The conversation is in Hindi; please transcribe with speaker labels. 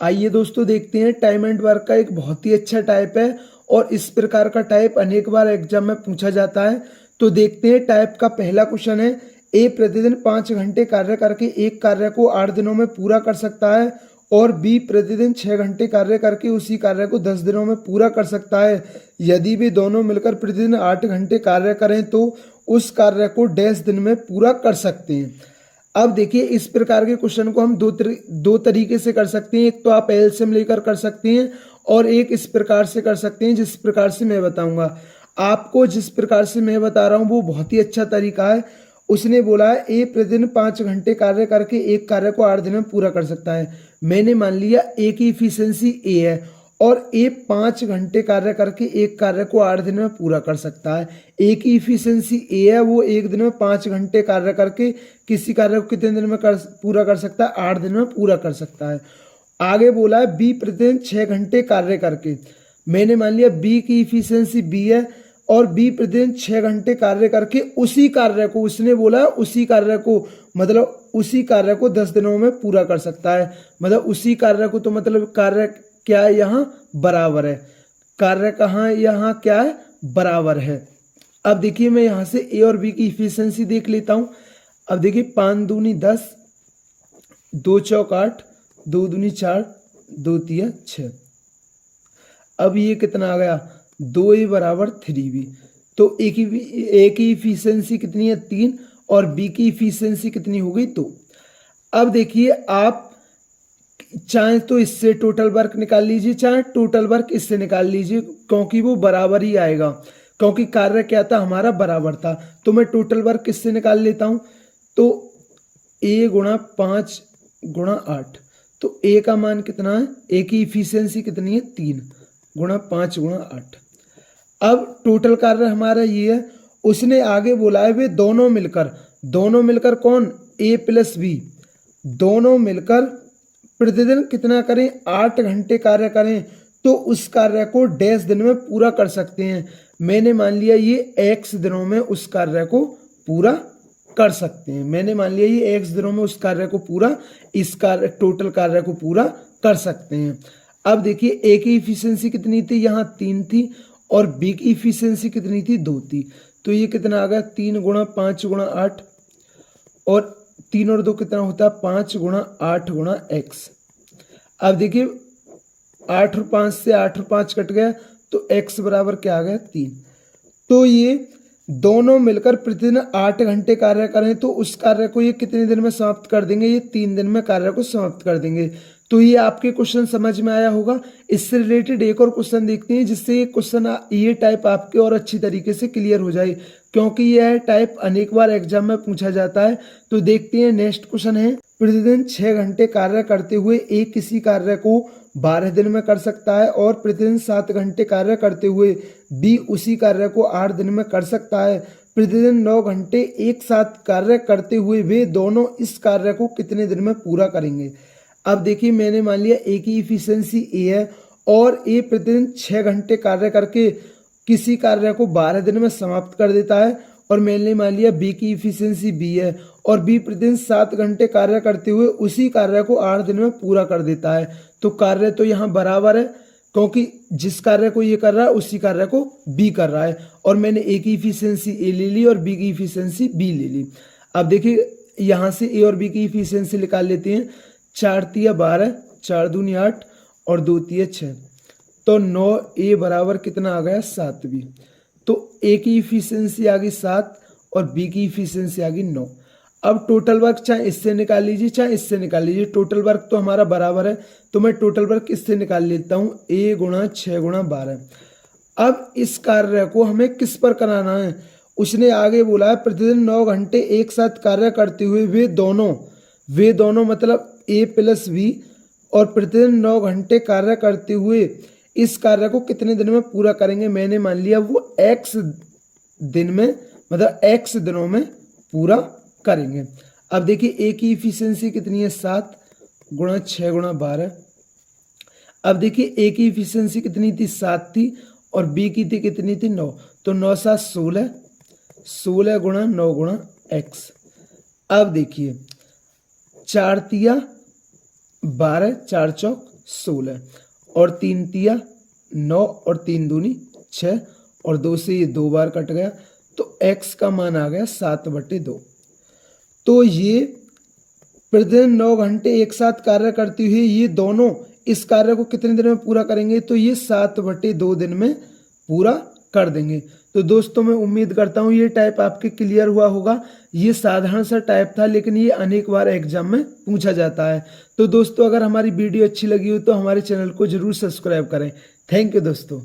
Speaker 1: आइए दोस्तों देखते हैं टाइम एंड वर्क का एक बहुत ही अच्छा टाइप है और इस प्रकार का टाइप अनेक बार एग्जाम में पूछा जाता है। तो देखते हैं टाइप का पहला क्वेश्चन है, ए प्रतिदिन 5 घंटे कार्य करके एक कार्य को 8 दिनों में पूरा कर सकता है और बी प्रतिदिन 6 घंटे कार्य करके उसी कार्य को 10 दिनों में पूरा कर सकता है। यदि वे दोनों मिलकर प्रतिदिन 8 घंटे कार्य करें तो उस कार्य को 10 दिन में पूरा कर सकते हैं। अब देखिए इस प्रकार के क्वेश्चन को हम दो तरीके से कर सकते हैं। एक तो आप एलसीएम लेकर कर सकते हैं और एक इस प्रकार से कर सकते हैं जिस प्रकार से मैं बताऊंगा। आपको जिस प्रकार से मैं बता रहा हूं वो बहुत ही अच्छा तरीका है। उसने बोला है ए प्रतिदिन 5 घंटे कार्य करके एक कार्य को 8 दिन में पूरा कर सकता है। मैंने मान लिया ए की इफिशियंसी ए है और ए 5 घंटे कार्य करके एक कार्य को 8 दिन में पूरा कर सकता है। ए की इफिशियंसी ए है, वो एक दिन में 5 घंटे कार्य करके किसी कार्य को कितने दिन में पूरा कर सकता है? 8 दिन में पूरा कर सकता है। आगे बोला है बी प्रतिदिन 6 घंटे कार्य करके। मैंने मान लिया बी की इफिशियंसी बी है और बी प्रतिदिन 6 घंटे कार्य करके उसी कार्य को, उसने बोला उसी कार्य को, मतलब उसी कार्य को 10 दिनों में पूरा कर सकता है। मतलब उसी कार्य को, तो मतलब कार्य क्या है यहाँ? बराबर है। कार्य कहाँ यहाँ क्या है? बराबर है। अब देखिए मैं यहाँ से ए और बी की इफिशियंसी देख लेता हूँ। अब देखिए 5 दूनी 10, 2 चौक 8, 2 दूनी 4, 2 तिया 6। अब ये कितना आ गया? 2a बराबर 3b। तो ए की इफिशियंसी कितनी है? 3 और बी की इफिशियंसी कितनी हो गई? 2। अब देखिए आप चाहे तो इससे टोटल वर्क निकाल लीजिए, चाहे टोटल वर्क इससे निकाल लीजिए, क्योंकि वो बराबर ही आएगा, क्योंकि कार्य क्या था? हमारा बराबर था। तो मैं टोटल वर्क किससे निकाल लेता हूं, तो a गुणा 5 गुणा 8। तो a का मान कितना है? a की इफिशियंसी कितनी है? 3 गुणा 5 गुणा 8। अब टोटल कार्य हमारा ये है। उसने आगे बोला है वे दोनों मिलकर कौन? a प्लस बी दोनों मिलकर प्रतिदिन कितना करें? 8 घंटे कार्य करें तो उस कार्य को डैश दिन में पूरा कर सकते हैं। मैंने मान लिया ये x दिनों में उस कार्य को पूरा कर सकते हैं। मैंने मान लिया ये x दिनों में उस कार्य को पूरा, इस कार्य टोटल कार्य को पूरा कर सकते हैं। अब देखिए a की इफिशियंसी कितनी थी? यहाँ 3 थी और b की इफिशियंसी कितनी थी? 2 थी। तो ये कितना आ गया? 3 गुणा 5 गुणा 8 और 3 और 2 कितना होता है? 5 गुणा 8 गुणा x। अब देखिए 8 और 5 से 8 और 5 कट गया तो x बराबर क्या आ गया? 3। तो ये दोनों मिलकर प्रतिदिन 8 घंटे कार्य करें तो उस कार्य को ये कितने दिन में समाप्त कर देंगे? ये 3 दिन में कार्य को समाप्त कर देंगे। तो ये आपके क्वेश्चन समझ में आया होगा। इससे रिलेटेड एक और क्वेश्चन देखते हैं जिससे ये क्वेश्चन, ये टाइप आपके और अच्छी तरीके से क्लियर हो जाए, क्योंकि यह टाइप अनेक बार एग्जाम में पूछा जाता है। तो देखते हैं नेक्स्ट क्वेश्चन है, प्रतिदिन 6 घंटे कार्य करते हुए ए किसी कार्य को 12 दिन में कर सकता है और प्रतिदिन 7 घंटे कार्य करते हुए बी उसी कार्य को 8 दिन में कर सकता है। प्रतिदिन 9 घंटे एक साथ कार्य करते हुए वे दोनों इस कार्य को कितने दिन में पूरा करेंगे? अब देखिए मैंने मान लिया ए की इफिशियंसी ए है और ए प्रतिदिन 6 घंटे कार्य करके किसी कार्य को 12 दिन में समाप्त कर देता है और मैंने मान लिया बी की इफिशियंसी बी है और बी प्रतिदिन 7 घंटे कार्य करते हुए उसी कार्य को 8 दिन में पूरा कर देता है। तो कार्य तो यहाँ बराबर है, क्योंकि जिस कार्य को ये कर रहा है उसी कार्य को बी कर रहा है और मैंने ए की इफिशियंसी ए ले ली और बी की इफिशियंसी बी ले ली। अब देखिए यहाँ से ए और बी की इफिशियंसी निकाल लेते हैं। 4 तिया 12, 4 दूनी 8 और 2 तिया 6। तो 9a बराबर कितना आ गया? 7b। तो a की इफिशियंसी आ गई 7 और b की इफिशियंसी आ गई 9। अब टोटल वर्क चाहे इससे निकाल लीजिए चाहे इससे निकाल लीजिए, टोटल वर्क तो हमारा बराबर है। तो मैं टोटल वर्क इससे निकाल लेता हूँ, a गुणा 6 गुणा 12। अब इस कार्य को हमें किस पर कराना है? उसने आगे बोला है प्रतिदिन 9 घंटे एक साथ कार्य करते हुए वे दोनों मतलब a प्लस बी और प्रतिदिन 9 घंटे कार्य करते हुए इस कार्य को कितने दिन में पूरा करेंगे? मैंने मान लिया वो x दिन में, मतलब x दिनों में पूरा करेंगे। अब देखिए a की इफिशियंसी कितनी है? 7 गुणा 6 गुणा 12। अब देखिए a की इफिशियंसी कितनी थी? 7 थी और b की थी कितनी थी? 9। तो 9 7 16, 16 गुणा 9 गुणा x। अब देखिए 4 तिया 12, 4 चौक 16 और 3 तिया 9 और 3 दूनी 6 और 2 से ये 2 बार कट गया, तो x का मान आ गया 7/2। तो ये प्रतिदिन 9 घंटे एक साथ कार्य करती हुई ये दोनों इस कार्य को कितने दिन में पूरा करेंगे, तो ये 7/2 दिन में पूरा कर देंगे। तो दोस्तों मैं उम्मीद करता हूँ ये टाइप आपके क्लियर हुआ होगा। ये साधारण सा टाइप था लेकिन ये अनेक बार एग्जाम में पूछा जाता है। तो दोस्तों अगर हमारी वीडियो अच्छी लगी हो तो हमारे चैनल को जरूर सब्सक्राइब करें। थैंक यू दोस्तों।